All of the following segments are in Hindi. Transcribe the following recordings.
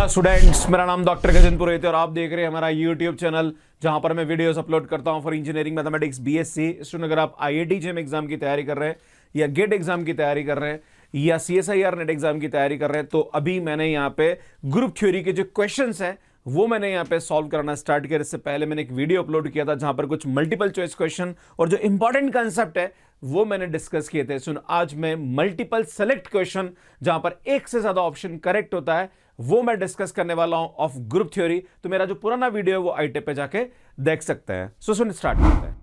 नमस्कार स्टूडेंट्स, मेरा नाम डॉक्टर गजेंद्र पुरोहित है और आप देख रहे हैं हमारा यूट्यूब चैनल जहां पर मैं वीडियोस अपलोड करता हूं for engineering mathematics BSc student. अगर आप आईआईटी जेईई एग्जाम की तैयारी कर रहे हैं या गेट एग्जाम की तैयारी कर रहे हैं या सीएसआईआर नेट एग्जाम की तैयारी कर रहे हैं तो अभी मैंने यहाँ पे ग्रुप थ्योरी के जो क्वेश्चंस हैं वो मैंने यहाँ पे सॉल्व करना स्टार्ट किया। इससे पहले मैंने एक वीडियो अपलोड किया था जहां पर कुछ मल्टीपल चॉइस क्वेश्चन और जो इंपॉर्टेंट कंसेप्ट है वो मैंने डिस्कस किए थे। सुन, आज मैं मल्टीपल सेलेक्ट क्वेश्चन जहां पर एक से ज्यादा ऑप्शन करेक्ट होता है वो मैं डिस्कस करने वाला हूं ऑफ ग्रुप थ्योरी। तो मेरा जो पुराना वीडियो है वो आईटे पे जाके देख सकते हैं। सो सुन, स्टार्ट करते हैं।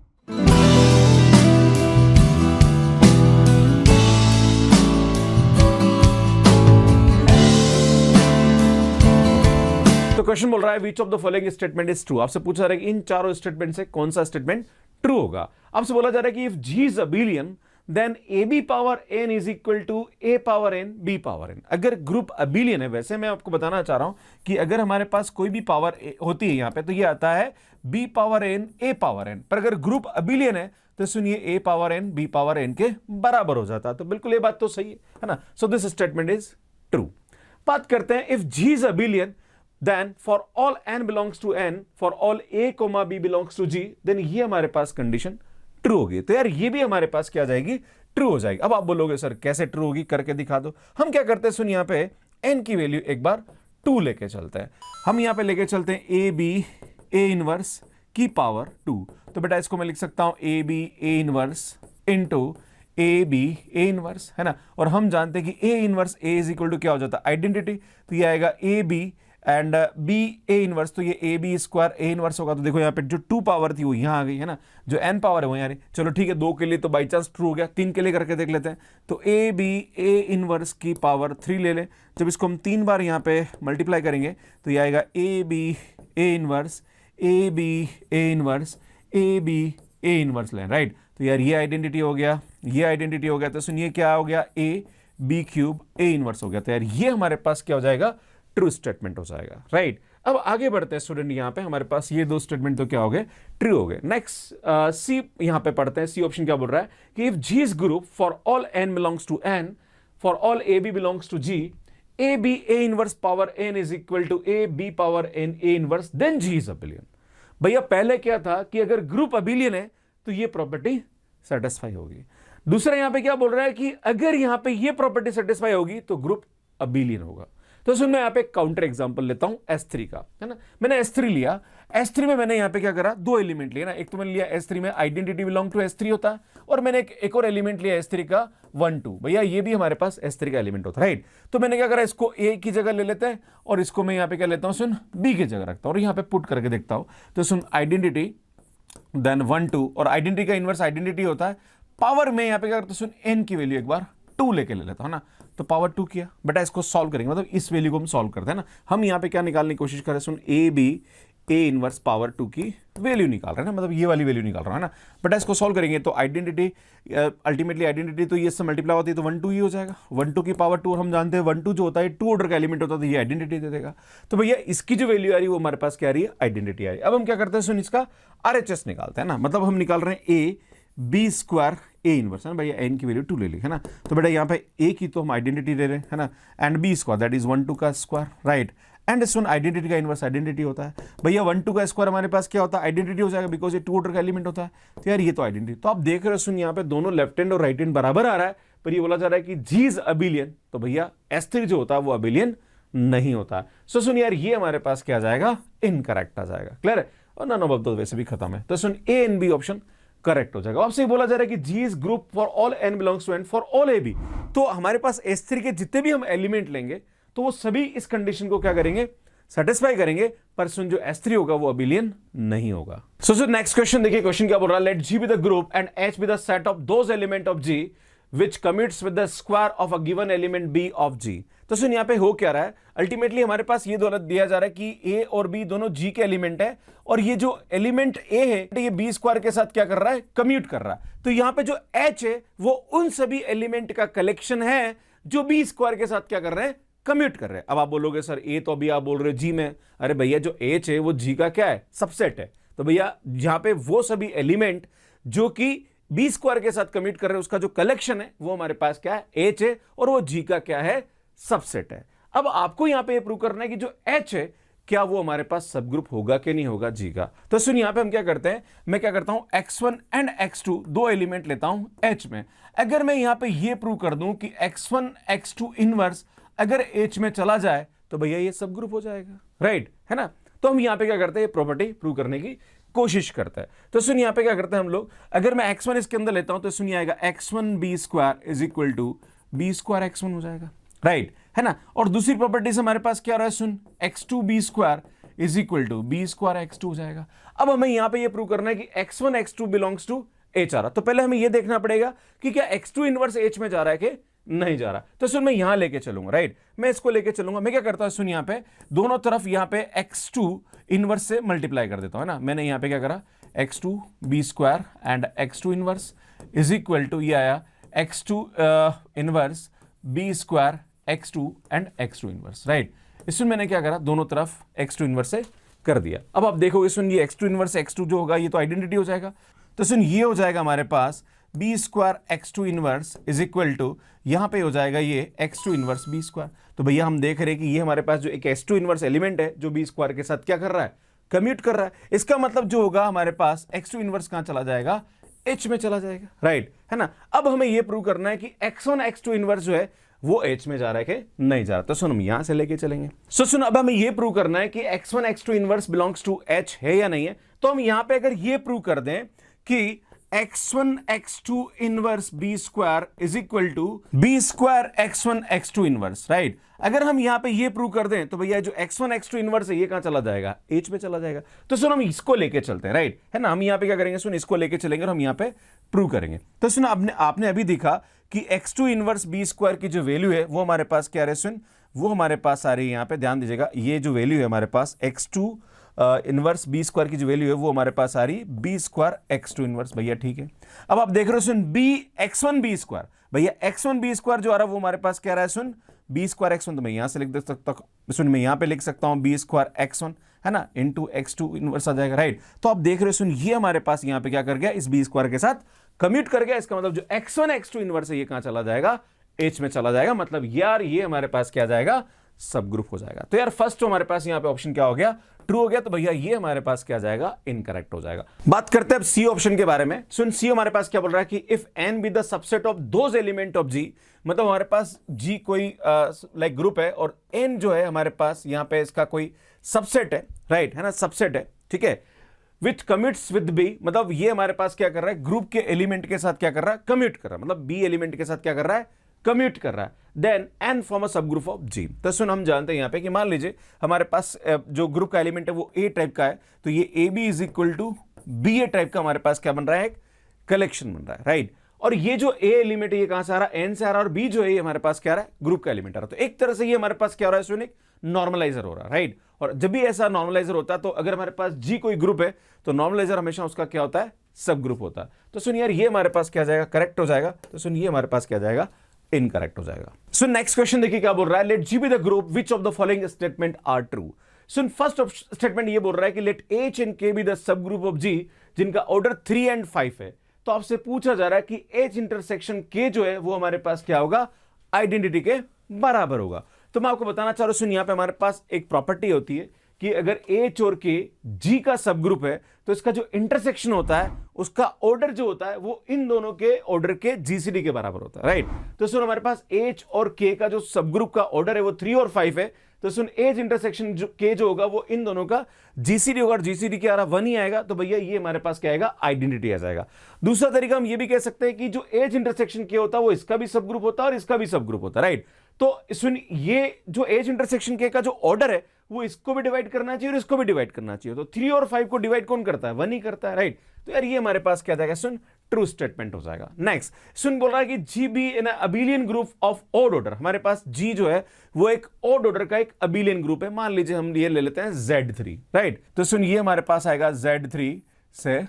तो क्वेश्चन बोल रहा है विच of the following statement is true. आपसे पूछा जा रहा है कि इन चारों स्टेटमेंट से कौन सा स्टेटमेंट ट्रू होगा। आपसे बोला जा रहा है कि if G is abelian then A B power N is equal to A power N B power N. अगर ग्रुप अबिलियन है, वैसे मैं आपको बताना चाह रहा हूं कि अगर हमारे पास कोई भी पावर होती है यहां पे तो ये आता है B power n A power n, पर अगर ग्रुप अबिलियन है तो सुनिए A power N B power n के बराबर हो जाता है। तो बिल्कुल ये बात तो सही है ना। So this statement is true. बात करते हैं if G is abelian then for all n belongs to n, for all a comma b belongs to g, then ये हमारे पास कंडीशन ट्रू होगी। तो यार ये भी हमारे पास क्या आ जाएगी, ट्रू हो जाएगी। अब आप बोलोगे सर कैसे ट्रू होगी, करके दिखा दो। हम क्या करते हैं, सुन यहाँ पे n की वैल्यू एक बार 2 लेके चलते हैं। हम यहाँ पे लेके चलते हैं ए बी ए इनवर्स की पावर 2। तो बेटा इसको मैं लिख सकता हूं A B A inverse into A B A inverse, है ना। और हम जानते हैं कि A inverse A is equal to क्या हो जाता है, आइडेंटिटी। तो ये आएगा A B and B A inverse, तो ये A B square A inverse होगा। तो देखो यहाँ पे जो 2 पावर थी वो यहाँ आ गई, है ना। जो n पावर है वो यहाँ। चलो ठीक है, 2 के लिए तो बाई चांस ट्रू हो गया, 3 के लिए करके देख लेते हैं। तो ए बी ए इनवर्स की पावर 3 ले लें। जब इसको हम 3 बार यहाँ पे मल्टीप्लाई करेंगे तो ये आएगा A B A inverse A B A inverse A B A inverse लें, राइट। तो यार ये आइडेंटिटी हो गया, ये आइडेंटिटी हो गया। तो सुनिए क्या हो गया, A B cube A inverse हो गया। तो यार ये हमारे पास क्या हो जाएगा, ट्रू स्टेटमेंट हो जाएगा, राइट। अब आगे बढ़ते हैं स्टूडेंट, यहां पे हमारे पास ये 2 स्टेटमेंट तो क्या हो गए, ट्रू हो गए। नेक्स्ट सी यहां पे पढ़ते हैं। सी ऑप्शन क्या बोल रहा है कि if G is group for all n belongs to n, for all a b belongs to g, a B A inverse power n is equal to a B power n a inverse, then G is abelian. भैया पहले क्या था कि अगर ग्रुप अबिलियन है तो ये प्रॉपर्टी सेटिस्फाई होगी। दूसरा यहां पे क्या बोल रहा है कि अगर यहां पे ये प्रॉपर्टी सेटिस्फाई होगी तो ग्रुप अबिलियन होगा। तो सुन, मैं यहाँ पे काउंटर एग्जांपल लेता हूं S3 का, है ना। मैंने S3 लिया, S3 में मैंने यहाँ पे क्या करा, 2 एलिमेंट लिया ना। एक तो मैंने लिया S3 में आइडेंटिटी बिलोंग टू S3 होता है, और मैंने एक और एलिमेंट लिया S3 का 1 2। भैया ये भी हमारे पास S3 का एलिमेंट होता है, राइट। तो मैंने क्या करा, इसको A की जगह ले लेते हैं और इसको मैं यहाँ पे क्या लेता हूँ, सुन B की जगह रखता हूँ और यहाँ पे पुट करके देखता हूँ। तो सुन आइडेंटिटी देन 1 2, और आइडेंटिटी का इनवर्स आइडेंटिटी होता है। पावर में यहाँ पे क्या करता हूँ, सुन n की वैल्यू एक बार 2 लेके ले लेता हूँ ना। तो पावर 2 किया बेटा, इसको सॉल्व करेंगे, मतलब इस वैल्यू को हम सॉल्व करते हैं ना। हम यहाँ पे क्या निकालने की कोशिश कर रहे हैं, सुन A B A inverse power 2 की वैल्यू निकाल रहे हैं ना, मतलब ये वाली वैल्यू निकाल रहा है ना। बेटा इसको सॉल्व करेंगे तो आइडेंटिटी अल्टीमेटली आइडेंटिटी तो ये इससे मल्टीप्लाई होती है तो 1 2 ही हो जाएगा। 1 2 की पावर 2, और हम जानते हैं 1 2 जो होता है 2 ऑर्डर का एलिमेंट होता है, तो ये आइडेंटिटी दे देगा। तो भैया इसकी जो वैल्यू आ रही है वो हमारे पास क्या आ रही है, आइडेंटिटी आ रही है। अब हम क्या करते हैं, सुन इसका RHS निकालते हैं ना। मतलब हम निकाल रहे हैं A B square A inverse, है ना। भैया n की वैल्यू 2 ले ली, है ना। तो बेटा यहाँ पे a की तो हम आइडेंटिटी ले रहे हैं, है ना, and b square that is 1 2 का स्क्वायर, राइट। एंड इस वन आइडेंटिटी का इनवर्स आइडेंटिटी होता है। भैया 1 2 का स्क्वायर हमारे पास क्या होता है, आइडेंटिटी हो जाएगा, बिकॉज ये 2 ऑर्डर का एलिमेंट होता है। तो यार ये तो आइडेंटिटी। तो आप देख रहे हो सुन, यहाँ पे दोनों लेफ्ट हैंड और राइट हैंड बराबर आ रहा है, पर ये बोला जा रहा है कि जी इज अबिलियन। तो भैया S3 जो होता है वो अबिलियन नहीं होता। सो सुन यार ये हमारे पास क्या आ जाएगा, इनकरेक्ट आ जाएगा, क्लियर है। और नन ऑफ तो वैसे भी खत्म है। तो सुन A and B option correct हो जाएगा। आपसे बोला जा रहा है कि G is group for all n belongs to n for all a b। तो हमारे पास S3 के जितने भी हम एलिमेंट लेंगे तो वो सभी इस कंडीशन को क्या करेंगे, सेटिस्फाई करेंगे, पर सुन जो S3 होगा वो अबिलियन नहीं होगा। सो नेक्स्ट क्वेश्चन देखिए, क्वेश्चन क्या बोल रहा है, let G be the group and H be the set of those element of G which commutes with the square of a given element B of G। तो सुन यहाँ पे हो क्या रहा है, अल्टीमेटली हमारे पास ये दौलत दिया जा रहा है कि A और B दोनों G के एलिमेंट है, और ये जो एलिमेंट A है ये B स्क्वायर के साथ क्या कर रहा है, कम्यूट कर रहा है। तो यहाँ पे जो H है वो उन सभी एलिमेंट का कलेक्शन है जो B स्क्वायर के साथ क्या कर रहे हैं, कम्यूट कर रहे हैं। अब आप बोलोगे सर A तो अभी आप बोल रहे हो G में, अरे भैया जो H है वो G का क्या है, सबसेट है। तो भैया यहाँ पे वो सभी एलिमेंट जो कि बी स्क्वायर के साथ कम्यूट कर रहे हैं उसका जो कलेक्शन है वो हमारे पास क्या है, H है, और वो G का क्या है, सबसेट है। अब आपको यहां पे ये प्रूव करना है कि जो H है क्या वो हमारे पास सब ग्रुप होगा कि नहीं होगा जी का। तो सुन यहां पे हम क्या करते हैं, मैं क्या करता हूं x1 एंड x2 दो एलिमेंट लेता हूं H में। अगर मैं यहां पे ये प्रूव कर दूं कि x1 x2 इनवर्स अगर H में चला जाए तो भैया ये सब ग्रुप हो जाएगा, राइट है ना। तो हम यहां पे क्या करते हैं, प्रॉपर्टी प्रूव करने की कोशिश करता है। तो सुन यहां पे क्या करते हैं हम लोग, अगर मैं x1 इसके अंदर लेता हूं तो सुनिए आएगा x1 b square is equal to b square x1 हो जाएगा, राइट है ना। और दूसरी प्रॉपर्टी से हमारे पास क्या रहा है, सुन x2 b square is equal to b square x2 हो जाएगा। अब हमें यहां पे ये प्रूव करना है कि x1 x2 belongs to H आ रहा, तो पहले हमें ये देखना पड़ेगा कि क्या x2 इनवर्स H में जा रहा है कि नहीं जा रहा। तो सुन मैं यहां लेके चलूंगा, राइट, मैं इसको लेके चलूंगा। मैं क्या करता हूं, सुन यहां पे दोनों तरफ यहां पे x2 इनवर्स से मल्टीप्लाई कर देता हूं, है ना। मैंने यहां पे क्या करा, x2 b square and x2 inverse is equal to ये आया x2 inverse b square x2 and x2 inverse, right. इसमें मैंने क्या करा, दोनों तरफ x2 इनवर्स से कर दिया। अब आप देखोगे सुन ये x2 इनवर्स x2 जो होगा ये तो आइडेंटिटी हो जाएगा। तो सुन ये हो जाएगा हमारे पास b square x2 inverse is equal to यहां पे हो जाएगा ये x2 इनवर्स b स्क्वायर। तो भैया हम देख रहे हैं कि ये हमारे पास जो एक x2 इनवर्स एलिमेंट है जो b स्क्वायर के साथ क्या कर रहा है, कम्यूट कर रहा है। इसका मतलब जो होगा हमारे पास x2 इनवर्स कहां चला जाएगा, H में चला जाएगा, राइट है ना। अब हमें यह प्रूव करना है कि x1 x2 इनवर्स जो है वो H में जा रहा है कि नहीं जा रहा। तो सुन हम यहां से लेके चलेंगे। सुन अब हमें यह प्रूव करना है कि x1 x2 inverse belongs to H है या नहीं है। तो हम यहां पे अगर ये प्रूव कर दें कि x1 x2 inverse b square is equal to b square x1 x2 inverse, right. अगर हम यहां पे ये प्रूव कर दें तो भैया जो x1 x2 इनवर्स है ये कहां चला जाएगा, H में चला जाएगा। तो सुन हम इसको लेके चलते हैं, राइट है ना। हम यहां पे क्या करेंगे, सुन इसको लेके चलेंगे और हम यहां पे प्रूव करेंगे। तो सुन आपने अभी देखा कि x2 इनवर्स b स्क्वायर की जो वैल्यू है वो हमारे पास क्या है, सुन वो हमारे पास आ रही है, यहां पे ध्यान दीजिएगा, ये जो वैल्यू है हमारे पास x2 इनवर्स b स्क्वायर की जो वैल्यू है वो हमारे पास आ रही है b स्क्वायर x2 इनवर्स, भैया ठीक है। अब आप देख रहे हो सुन x1 b स्क्वायर, भैया x1 b स्क्वायर जो आ रहा है वो हमारे पास क्या रहा है, सुन b स्क्वायर x1। तो मैं यहां से लिख सकता हूं, सुन मैं यहां पे लिख सकता हूं b स्क्वायर x1 है ना इंटू x2 इनवर्स आ जाएगा, राइट। तो आप देख रहे हो सुन ये हमारे पास यहां पे क्या कर गया, इस b स्क्वायर के साथ कम्यूट कर गया। इसका मतलब जो x1 x2 इनवर्स है ये कहां चला जाएगा, H में चला जाएगा। मतलब यार ये हमारे पास क्या जाएगा, सब ग्रुप हो जाएगा। तो यार फर्स्ट तो हमारे पास यहां पे ऑप्शन क्या हो गया, ट्रू हो गया। तो भैया ये हमारे पास क्या जाएगा, इनकरेक्ट हो जाएगा। बात करते हैं अब सी ऑप्शन के बारे में। सुन सी हमारे पास क्या बोल रहा है कि if n be the subset of those element of g, मतलब हमारे पास g कोई लाइक ग्रुप है और n जो है हमारे पास यहां पे इसका कोई सबसेट है, राइट है ना, सबसेट है, ठीक है, विथ कम्यूट्स विद b, मतलब ये हमारे पास क्या कर रहा है, ग्रुप के एलिमेंट के साथ क्या कर रहा है, कम्यूट कर रहा है, मतलब b एलिमेंट के साथ क्या कर रहा है, कम्यूट कर रहा है। देन n फॉर्म अ सब ग्रुप ऑफ g। तो सुन हम जानते हैं यहां पे कि मान लीजिए हमारे पास जो ग्रुप का एलिमेंट है वो a टाइप का है, तो ये ab is equal to b a type का हमारे पास क्या बन रहा है, एक कलेक्शन बन रहा है, राइट। और ये जो a एलिमेंट है ये कहां से आ रहा है, n से आ रहा है, और b जो है ये हमारे पास क्या आ रहा है, ग्रुप का एलिमेंट आ रहा है। तो एक तरह से ये हमारे पास क्या हो रहा है, सुन एक नॉर्मलाइजर हो रहा है, राइट। और जब भी ऐसा नॉर्मलाइजर होता है तो अगर हमारे पास g कोई ग्रुप है तो नॉर्मलाइजर हमेशा उसका क्या होता है, सब ग्रुप होता है। तो सुन यार ये हमारे पास क्या जाएगा, करेक्ट हो जाएगा। तो सुन ये हमारे पास क्या जाएगा, इनकरेक्ट हो जाएगा। सो नेक्स्ट क्वेश्चन देखिए क्या बोल रहा है, let G be the group which of the following statement are true. सुन फर्स्ट स्टेटमेंट ये बोल रहा है कि let H and K be the sub group of G जिनका ऑर्डर 3 एंड 5 है। तो आपसे पूछा जा रहा है कि एच इंटरसेक्शन के जो है वो हमारे पास क्या होगा, आइडेंटिटी के बराबर होगा। तो मैं आपको बताना चाह रहा हूं, सुन यहां पे हमारे पास एक प्रॉपर्टी होती है कि अगर एच और के जी का सब ग्रुप है तो इसका जो इंटरसेक्शन होता है उसका ऑर्डर जो होता है वो इन दोनों के ऑर्डर के जीसीडी के बराबर होता है, राइट। तो सुन हमारे पास एच और के का जो सब ग्रुप का ऑर्डर है वो 3 और 5 है। तो सुन एच इंटरसेक्शन के जो होगा वो इन दोनों का जीसीडी होगा, और जीसीडी क्या आ रहा 1 ही आएगा। तो भैया ये हमारे पास क्या आएगा, आइडेंटिटी आ जाएगा। दूसरा तरीका हम ये भी कह सकते हैं कि जो एच इंटरसेक्शन के होता है वो इसका भी सब ग्रुप होता है और इसका भी सब ग्रुप होता है, राइट। तो सुन ये जो एज इंटरसेक्शन के का जो ऑर्डर है वो इसको भी डिवाइड करना चाहिए और इसको भी डिवाइड करना चाहिए। तो 3 और 5 को डिवाइड कौन करता है, 1 ही करता है, राइट। तो यार ये हमारे पास क्या जाएगा, सुन ट्रू स्टेटमेंट हो जाएगा। नेक्स्ट सुन बोल रहा है कि G be in abelian group of odd order. हमारे पास जी जो है वो एक ऑड ऑर्डर का एक अबिलियन ग्रुप है। मान लीजिए हम ये ले लेते हैं Z3, राइट। तो सुन ये हमारे पास आएगा Z3 से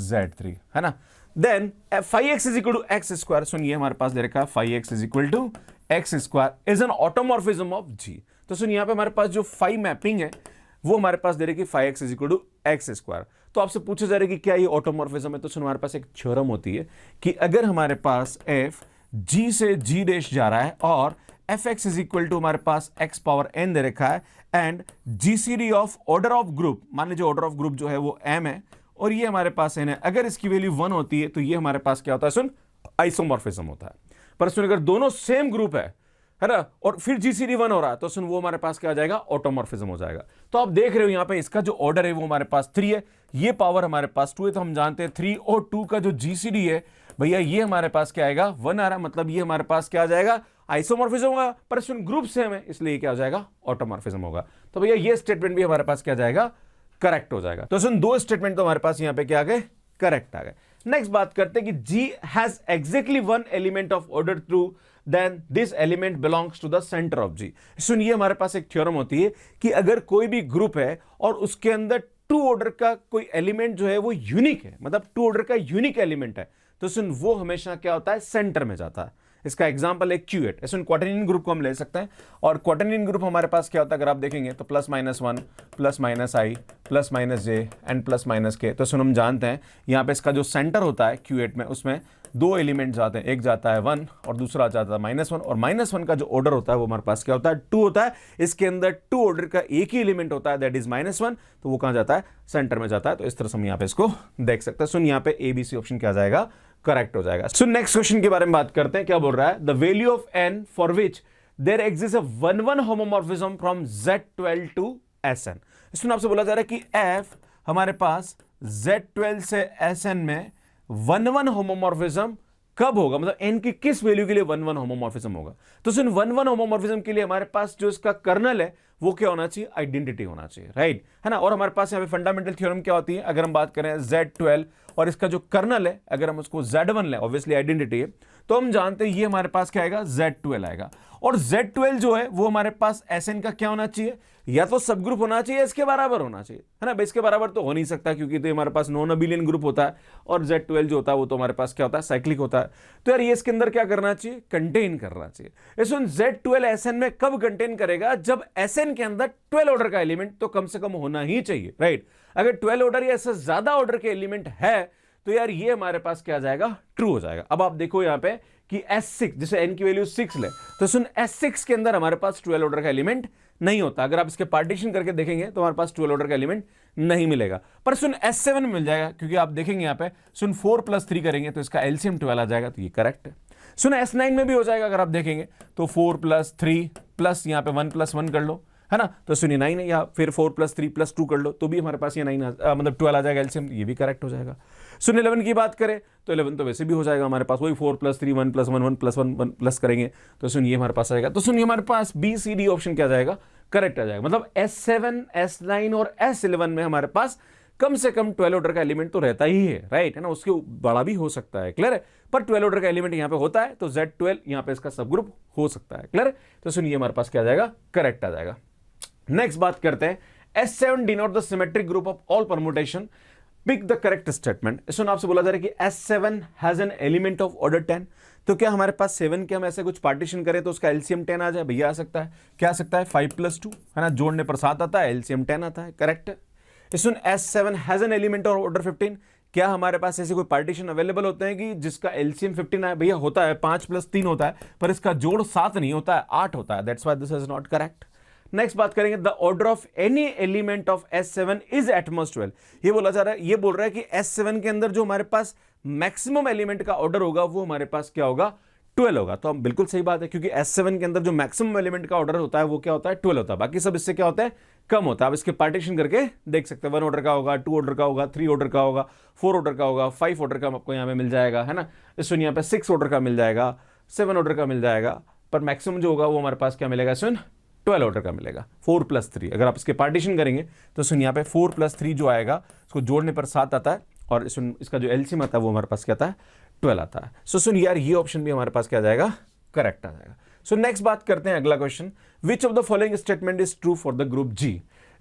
Z3, है ना। Then 5x is equal to x square. सुन ये हमारे पास दे रखा है 5x is equal to x square is an automorphism of G. तो सुन यहां पे हमारे पास जो 5 मैपिंग है वो हमारे पास दे रही है 5x is equal to x square. तो आपसे पूछा जा रहा है कि क्या ये ऑटोमॉर्फिज्म है। तो सुन हमारे पास एक थ्योरम होती है कि अगर हमारे पास f g से g डैश जा रहा है और f x is equal to हमारे पास एक्स पावर एन दे रखा है, and GCD of order of group, मान लीजिए ऑर्डर ऑफ ग्रुप जो है वो एम है और ये हमारे पास एन है। अगर इसकी वैल्यू 1 होती है तो ये हमारे पास क्या होता है, सुन, आइसोमॉर्फिज्म होता है। पर सुन, अगर दोनों सेम ग्रुप है ना, और फिर जीसीडी 1 हो रहा है तो सुन वो हमारे पास क्या आ जाएगा, ऑटोमॉर्फिज्म हो जाएगा। तो आप देख रहे हो यहां पे इसका जो ऑर्डर है वो हमारे पास 3 है, ये पावर हमारे पास 2 है, तो हम जानते हैं 3 और 2 का जो जीसीडी है भैया ये हमारे पास क्या आएगा, 1 आ रहा है, मतलब ये हमारे पास क्या आ जाएगा, आइसोमॉर्फिज्म होगा। पर सुन ग्रुप सेम है इसलिए क्या हो जाएगा, ऑटोमॉर्फिज्म होगा। तो भैया ये स्टेटमेंट भी हमारे पास क्या जाएगा, करेक्ट हो जाएगा। तो सुन 2 स्टेटमेंट तो हमारे पास यहां पे क्या आ गए, करेक्ट आ गए। नेक्स्ट बात करते हैं कि G has exactly one element of order true, then this element belongs to the center of G। सुनिए हमारे पास एक थ्योरम होती है कि अगर कोई भी ग्रुप है और उसके अंदर 2 ऑर्डर का कोई एलिमेंट जो है वो यूनिक है, मतलब 2 ऑर्डर का यूनिक एलिमेंट है, तो सुन वो हमेशा क्या होता है, सेंटर में जाता है। इसका एग्जांपल है क्यूएट। ऐसे क्वार्टेनियन ग्रुप को हम ले सकते हैं, और क्वार्टेनियन ग्रुप हमारे पास क्या होता है, अगर आप देखेंगे तो +-1 +-i +-j एंड +-k। तो सुन हम जानते हैं यहाँ पे इसका जो सेंटर होता है क्यूएट में, उसमें 2 एलिमेंट जाते हैं, एक जाता है 1 और दूसरा जाता है -1, और -1 का जो ऑर्डर होता है वो हमारे पास क्या होता है, 2 होता है। इसके अंदर 2 ऑर्डर का एक ही एलिमेंट होता है, दैट इज -1, तो वो कहां जाता है, सेंटर में जाता है। तो इस तरह से हम यहाँ पे इसको देख सकते हैं। सुन यहाँ पे ABC ऑप्शन क्या जाएगा, करेक्ट हो जाएगा। सो नेक्स्ट क्वेश्चन के बारे में बात करते हैं। क्या बोल रहा है, the value of n for which there exist a 1-1 homomorphism from Z12 to Sn। इसमें आपसे बोला जा रहा है कि f हमारे पास Z12 से Sn में 1-1 होमोमॉर्फिज्म कब होगा, मतलब n की किस वैल्यू के लिए 1-1 होमोमॉर्फिज्म होगा। तो सुन 1-1 होमोमॉर्फिज्म के लिए हमारे पास जो इसका कर्नल है वो क्या होना चाहिए, आइडेंटिटी होना चाहिए, राइट है ना। और हमारे पास यहाँ पे फंडामेंटल थ्योरम क्या होती है, अगर हम बात करें Z12 और इसका जो कर्नल है अगर हम उसको Z1 लें, ऑब्वियसली आइडेंटिटी है, तो हम जानते हैं ये हमारे पास क्या आएगा, Z12 आएगा। और Z12 जो है वो हमारे पास Sn का क्या होना चाहिए, या तो सब ग्रुप होना चाहिए, इसके बराबर होना चाहिए, है ना। इसके बराबर तो हो नहीं सकता क्योंकि तो हमारे पास नॉन अबिलियन ग्रुप होता है, और Z12 जो होता है वो तो हमारे पास क्या होता है, साइक्लिक होता है। तो यार ये इसके अंदर क्या करना चाहिए, कंटेन करना चाहिए। सुन Z12 Sn में कब कंटेन करेगा, जब Sn के अंदर 12 ऑर्डर का एलिमेंट तो कम से कम होना ही चाहिए, राइट। अगर 12 ऑर्डर या इससे ज्यादा ऑर्डर के एलिमेंट है तो यार ये हमारे पास क्या जाएगा, ट्रू हो जाएगा। अब आप देखो यहां पे कि S6 जिसे n की वैल्यू 6 ले, तो सुन S6 के अंदर हमारे पास 12 ऑर्डर का एलिमेंट नहीं होता। अगर आप इसके पार्टीशन करके देखेंगे तो हमारे पास 12 ऑर्डर का एलिमेंट नहीं मिलेगा। पर सुन S7 में मिल जाएगा, क्योंकि आप देखेंगे यहां पे सुन 4 + 3 करेंगे तो इसका एलसीएम 12 आ जाएगा, तो ये करेक्ट है। सुन S9 में भी हो जाएगा, अगर आप देखेंगे तो 4 + 3 प्लस यहां पे 1 + 1 कर लो, है ना, तो सुनिए 9 है, या फिर 4 + 3 + 2 कर लो तो भी हमारे पास ये 9 मतलब 12 आ जाएगा एलसीएम, ये भी करेक्ट हो जाएगा। सुन 11 की बात करें तो 11 तो वैसे भी हो जाएगा हमारे पास, वही 4 + 3 1 + 1 1 + 1 1 प्लस करेंगे तो सुनिए हमारे पास आएगा। तो सुनिए हमारे पास BCD ऑप्शन क्या जाएगा, करेक्ट आ जाएगा। मतलब S7 S9 और S11 में हमारे पास कम से कम 12 ऑर्डर का एलिमेंट तो रहता ही है, राइट है ना, उसके बड़ा भी हो सकता है, क्लियर है, पर 12 ऑर्डर का एलिमेंट यहां पे होता है, तो Z12 यहां पे इसका सब ग्रुप हो सकता है, क्लियर है। तो सुनिए हमारे पास क्या आ जाएगा, करेक्ट आ जाएगा। नेक्स्ट बात करते हैं, S7 denote the symmetric group of all permutation, pick the correct statement. इसमें आपसे बोला जा रहा है कि S7 has an element of order 10, तो क्या हमारे पास 7 के हम ऐसे कुछ पार्टीशन करें तो उसका एलसीएम 10 आ जाए, भैया आ सकता है, क्या आ सकता है, 5 + 2 है ना, जोड़ने पर 7 आता है, एलसीएम 10 आता है, करेक्ट है। इसमें S7 has an element of order 15, क्या हमारे पास ऐसे कोई पार्टीशन अवेलेबल होते हैं कि जिसका एलसीएम 15 है, भैया होता है, 5 + 3 होता है, पर इसका जोड़ 7 नहीं होता है, 8 होता है, that's why this is not correct. Next बात करेंगे, the order of any element of S7 is at most 12, ये बोला जा रहा है, ये बोल रहा है कि S7 के अंदर जो हमारे पास मैक्सिमम एलिमेंट का ऑर्डर होगा वो हमारे पास क्या होगा, 12 होगा। तो हम बिल्कुल सही बात है, क्योंकि S7 के अंदर जो मैक्सिमम एलिमेंट का ऑर्डर होता है वो क्या होता है, 12 होता है, बाकी सब इससे क्या होता है, कम होता है। आप इसके पार्टीशन करके देख सकते हैं, 1 ऑर्डर का होगा, 2 ऑर्डर का होगा, 3 ऑर्डर का होगा, 4 ऑर्डर का होगा, 5 ऑर्डर का आपको यहाँ पे मिल जाएगा, है ना। इस यहाँ पे 6 ऑर्डर का मिल जाएगा, 7 ऑर्डर का मिल जाएगा, पर मैक्सिमम जो होगा वो हमारे पास क्या मिलेगा, सुन 12 ऑर्डर का मिलेगा, 4 + 3। अगर आप इसके पार्टीशन करेंगे तो सुन यहाँ पे 4 + 3 जो आएगा उसको जोड़ने पर 7 आता है, और इसका जो एलसीएम आता है वो हमारे पास क्या आता है, 12 आता है। सो सुन यार ये ऑप्शन भी हमारे पास क्या आ जाएगा, करेक्ट आ जाएगा। सो नेक्स्ट बात करते हैं, अगला question, which of the following statement is true for the group G,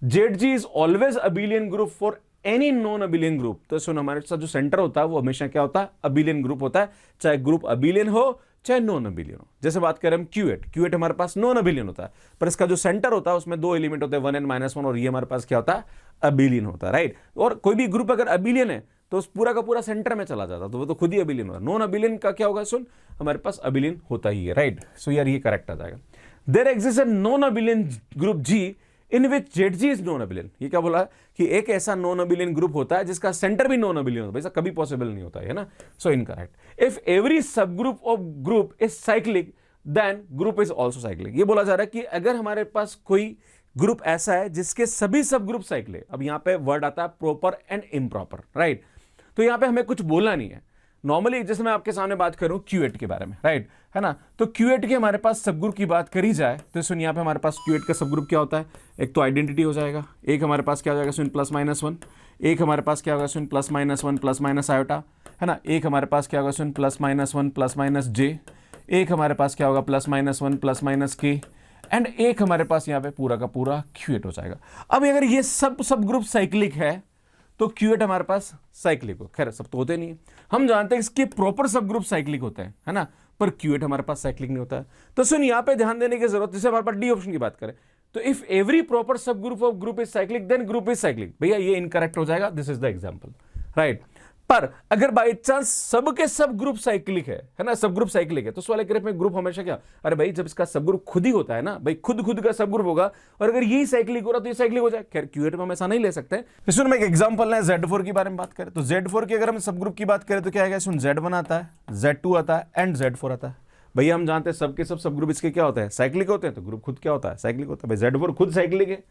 ZG is always abelian group for any non abelian group. तो सुन हमारे साथ जो सेंटर होता है वो हमेशा क्या होता है, अबिलियन ग्रुप होता है, चाहे ग्रुप अबिलियन हो चाहे नॉन अबिलियन हो। जैसे बात करें हम क्यूएट हमारे पास नॉन अबिलियन होता है, पर इसका जो सेंटर होता है उसमें 2 एलिमेंट होते हैं, 1 and -1, और ये हमारे पास क्या होता है, अबिलियन होता है, राइट। और कोई भी ग्रुप अगर अबिलियन है तो उस पूरा का पूरा सेंटर में चला जाता, तो वो तो खुद ही अबिलियन होता है। नॉन अबिलियन का क्या होगा, सुन हमारे पास अबिलियन होता ही है, राइट। सो यार ये करेक्ट आ जाएगा। There exist a non abelian group G in which Z G is non abelian. ये क्या बोला कि एक ऐसा नॉन अबिलियन ग्रुप होता है जिसका सेंटर भी नॉन अबिलियन होता है, ऐसा कभी पॉसिबल नहीं होता है ना। So incorrect. इफ एवरी सब group of group is cyclic then group is also cyclic. ये बोला जा रहा है कि अगर हमारे पास कोई ग्रुप ऐसा है जिसके सभी सब ग्रुप साइक्लिक, अब यहां पे वर्ड आता है प्रॉपर एंड इम्प्रॉपर, राइट। तो यहां पे हमें कुछ बोलना नहीं है। नॉर्मली जैसे मैं आपके सामने बात करूं क्यूएट के बारे में, राइट, है ना, तो क्यूएट के हमारे पास सब ग्रुप की बात करी जाए तो सुन यहाँ पे हमारे पास क्यूएट का सब ग्रुप क्या होता है, एक तो आइडेंटिटी हो जाएगा, एक हमारे पास क्या हो जाएगा सुन +-1, एक हमारे पास क्या होगा सुन +-1 + आयोटा, है ना, एक हमारे पास क्या होगा सुन +-1 +-j, एक हमारे पास क्या होगा +-1 +-k, एंड एक हमारे पास यहाँ पे पूरा का पूरा क्यूएट हो जाएगा। अब अगर ये सब ग्रुप साइक्लिक है तो क्यूएट हमारे पास साइक्लिक हो, खैर सब तो होते नहीं है, हम जानते हैं इसके प्रॉपर सब ग्रुप साइक्लिक होते हैं, है ना, पर क्यूएट हमारे पास साइक्लिक नहीं होता है। तो सुन यहाँ पे ध्यान देने की जरूरत, जैसे हमारे पास डी ऑप्शन की बात करें तो इफ एवरी प्रॉपर सब group of group is cyclic then group is cyclic, भैया ये इनकरेक्ट हो जाएगा, this is the example, right. पर अगर बाई चांस सब के सब ग्रुप साइक्लिक है ना, सब ग्रुप साइक्लिक है, तो उस वाले केस में ग्रुप हमेशा क्या, अरे भाई जब इसका सब ग्रुप खुद ही होता है ना, भाई खुद का सब ग्रुप होगा, और अगर यही साइक्लिक हो रहा तो ये साइक्लिक हो जाए। खैर क्यूएट में हम ऐसा नहीं ले सकते। इसमें मैं एक एग्जांपल है Z4 के बारे में बात करें तो Z4 की अगर हम सब ग्रुप की बात करें तो क्या है, इसमें Z1 आता है, Z2 आता है एंड Z4 आता है। भैया हम जानते हैं सबके सब ग्रुप इसके क्या होते हैं, साइक्लिक होते हैं, तो ग्रुप खुद क्या होता है, साइक्लिक होता है। भाई Z4 खुद साइक्लिक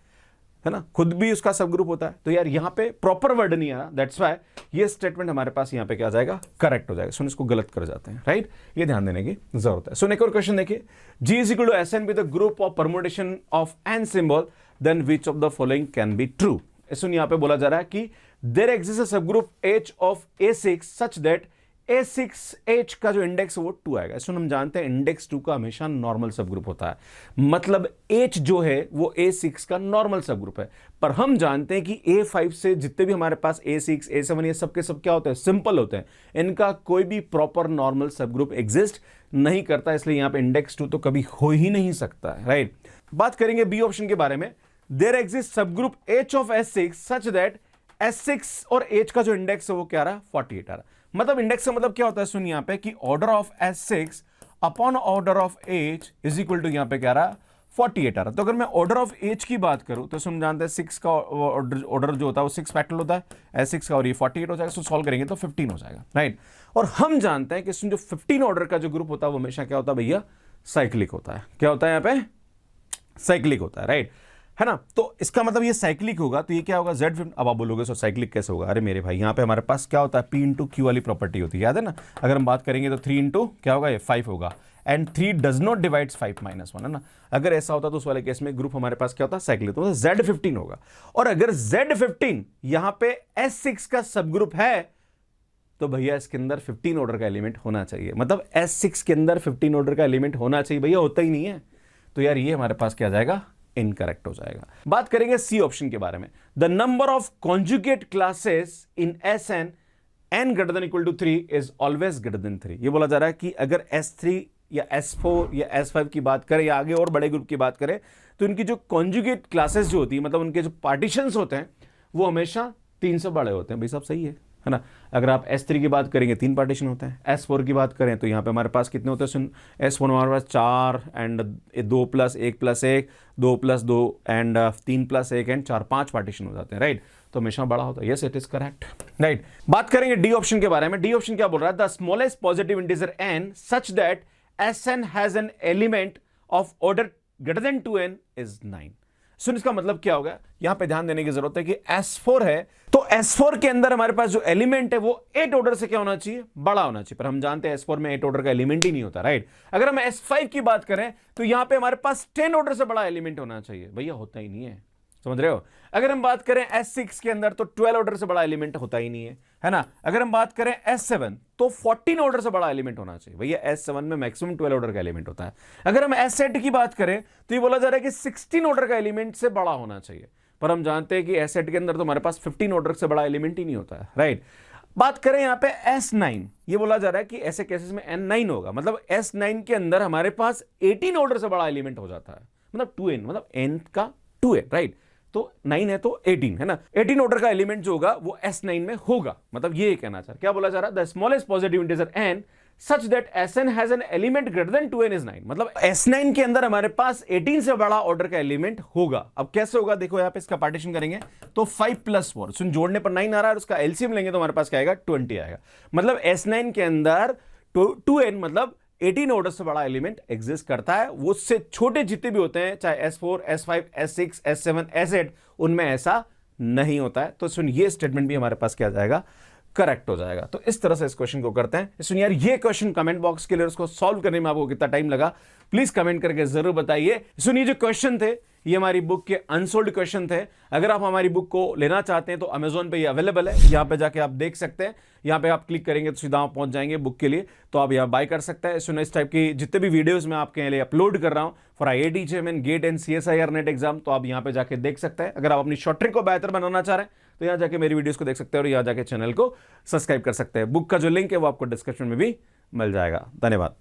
है ना, खुद भी उसका सब ग्रुप होता है। तो यार यहाँ पे प्रॉपर वर्ड नहीं आया, दैट्स व्हाई ये स्टेटमेंट हमारे पास यहाँ पे क्या आ जाएगा, करेक्ट हो जाएगा। सुन इसको गलत कर जाते हैं, राइट, ये ध्यान देने की जरूरत है। सो एक और क्वेश्चन देखिए, G is equal to SN with a group of permutation of n symbol then which of the following can be true। सुन यहाँ पे बोला जा रहा है कि there exists a subgroup H of A6 such that A6H का जो इंडेक्स वो 2 आएगा। इसमें हम जानते हैं इंडेक्स 2 का हमेशा नॉर्मल सब ग्रुप होता है, मतलब H जो है वो A6 का नॉर्मल सब ग्रुप है। पर हम जानते हैं कि A5 से जितने भी हमारे पास A6 A7 ये सब के सब क्या होते हैं, सिंपल होते हैं, इनका कोई भी प्रॉपर नॉर्मल सब ग्रुप एग्जिस्ट नहीं करता, इसलिए यहां पे इंडेक्स 2 तो कभी हो ही नहीं सकता है, राइट। बात करेंगे बी ऑप्शन के बारे में, देयर एग्जिस्ट सब group H of S6 such that S6 और H का जो इंडेक्स है वो क्या रहा, 48 आ रहा। मतलब इंडेक्स का मतलब क्या होता है, सुन यहाँ पे कि order of S6 upon order of H is equal to यहाँ पे क्या रहा, 48 आ रहा। तो अगर मैं ऑर्डर ऑफ H की बात करूं तो सुन जानते हैं 6 का ऑर्डर जो होता है वो 6 फैक्टोरियल होता है S6 का, और ये 48 हो जाएगा। तो सॉल्व करेंगे तो 15 हो जाएगा, राइट। और हम जानते हैं कि सुन जो 15 ऑर्डर का जो ग्रुप होता है वो हमेशा क्या होता है भैया, साइक्लिक होता है। क्या होता है यहाँ पे, साइक्लिक होता है, राइट, है ना। तो इसका मतलब ये साइक्लिक होगा तो ये क्या होगा Z15। अब आप बोलोगे सो साइक्लिक कैसे होगा, अरे मेरे भाई यहाँ पे हमारे पास क्या होता है P इंटू Q वाली प्रॉपर्टी होती है, याद है ना। अगर हम बात करेंगे तो 3 इंटू क्या होगा, ये 5 होगा, एंड 3 डज नॉट डिवाइड्स 5 - 1, है ना। अगर ऐसा होता तो उस वाले केस में ग्रुप हमारे पास क्या होता है, साइक्लिक, तो Z15 होगा। और अगर Z15 यहां पे S6 का सब ग्रुप है तो भैया इसके अंदर 15 ऑर्डर का एलिमेंट होना चाहिए, मतलब S6 के अंदर 15 ऑर्डर का एलिमेंट होना चाहिए, भैया होता ही नहीं है। तो यार ये हमारे पास क्या आ जाएगा, इनकरेक्ट हो जाएगा। बात करेंगे सी ऑप्शन के बारे में, the number of conjugate classes in Sn n greater than equal to 3 is always greater than 3। ये बोला जा रहा है कि अगर S3 या S4 या S5 की बात करें या आगे और बड़े ग्रुप की बात करें तो इनकी जो कॉन्जुगेट क्लासेस जो होती है, मतलब उनके जो पार्टीशंस होते हैं वो हमेशा 3 से बड़े होते हैं। भाई साहब सही है ना। अगर आप S3 की बात करेंगे 3 पार्टीशन होते हैं, S4 की बात करें तो यहाँ पे हमारे पास कितने होते हैं, S4 हमारे पास 4 एंड 2 + 1 + 1 2 + 2 एंड 3 + 1 एंड 4 5 पार्टीशन हो जाते हैं, राइट। तो हमेशा बड़ा होता है, yes it is correct, right. बात करेंगे डी ऑप्शन के बारे में। डी ऑप्शन क्या बोल रहा है, the smallest positive integer n such that Sn has an element of order greater than 2n is 9। सुन इसका मतलब क्या होगा, यहां पे ध्यान देने की जरूरत है कि S4 है तो S4 के अंदर हमारे पास जो एलिमेंट है वो 8 ऑर्डर से क्या होना चाहिए, बड़ा होना चाहिए। पर हम जानते हैं S4 में 8 ऑर्डर का एलिमेंट ही नहीं होता, राइट। अगर हम S5 की बात करें तो यहां पे हमारे पास 10 ऑर्डर से बड़ा एलिमेंट होना चाहिए, भैया होता ही नहीं है, समझ रहे हो। अगर हम बात करें S6 के अंदर तो 12 ऑर्डर से बड़ा एलिमेंट होता ही नहीं है ना। अगर हम बात करें S7 तो 14 ऑर्डर से बड़ा एलिमेंट होना चाहिए, भैया S7 में मैक्सिमम 12 ऑर्डर का एलिमेंट होता है। अगर हम S8 की बात करें तो ये बोला जा रहा है कि 16 ऑर्डर का एलिमेंट से बड़ा होना चाहिए, पर हम जानते हैं कि S8 के अंदर तो हमारे पास 15 ऑर्डर से बड़ा एलिमेंट ही नहीं होता है, राइट। बात करें यहां पे S9, ये बोला जा रहा है कि ऐसे केसेस में N9 होगा, मतलब S9 के अंदर हमारे पास 18 ऑर्डर से बड़ा एलिमेंट हो जाता है, मतलब 2n, मतलब n का 2n, राइट। तो 9 है तो 18 है ना, 18 ऑर्डर का एलिमेंट जो होगा वो S9 में होगा, मतलब ये कहना चाह रहा, क्या बोला जा रहा है, the smallest positive integer n such that Sn has an element greater than 2n is 9। मतलब S9 के अंदर हमारे पास 18 से बड़ा ऑर्डर का एलिमेंट होगा। अब कैसे होगा देखो, यहां पे इसका पार्टीशन करेंगे तो 5 + 4, सुन जोड़ने पर 9 आ रहा है, उसका एलसीएम लेंगे तो हमारे पास क्या आएगा 20 आएगा। मतलब S9 के अंदर 2n मतलब 18 ऑर्डर से बड़ा एलिमेंट एग्जिस्ट करता है। वो उससे छोटे जितने भी होते हैं, चाहे S4, S5, S6, S7, S8, उनमें ऐसा नहीं होता है। तो सुन ये स्टेटमेंट भी हमारे पास क्या आ जाएगा, करेक्ट हो जाएगा। तो इस तरह से इस क्वेश्चन को करते हैं। सुन यार, ये क्वेश्चन कमेंट बॉक्स के लिए उसको सॉल्व करने में आपको कितना टाइम लगा, प्लीज कमेंट करके जरूर बताइए। सुनिए, जो क्वेश्चन थे ये हमारी बुक के अनसोल्ड क्वेश्चन थे। अगर आप हमारी बुक को लेना चाहते हैं तो अमेजोन पे ये अवेलेबल है, यहां पे जाके आप देख सकते हैं। यहां पे आप क्लिक करेंगे तो सीधा आप पहुंच जाएंगे बुक के लिए, तो आप यहां बाय कर सकते हैं। सुनो, इस टाइप की जितने भी वीडियोस मैं आपके लिए अपलोड कर रहा हूं for IIT JEE, GATE and CSIR NET exam, तो आप यहां पे जाके देख सकते हैं। अगर आप अपनी शॉर्ट ट्रिक को बेहतर बनाना चाह रहे हैं तो यहां जाके मेरी वीडियोस को देख सकते हैं और यहां जाके चैनल को सब्सक्राइब कर सकते हैं। बुक का जो लिंक है वो आपको डिस्क्रिप्शन में भी मिल जाएगा। धन्यवाद।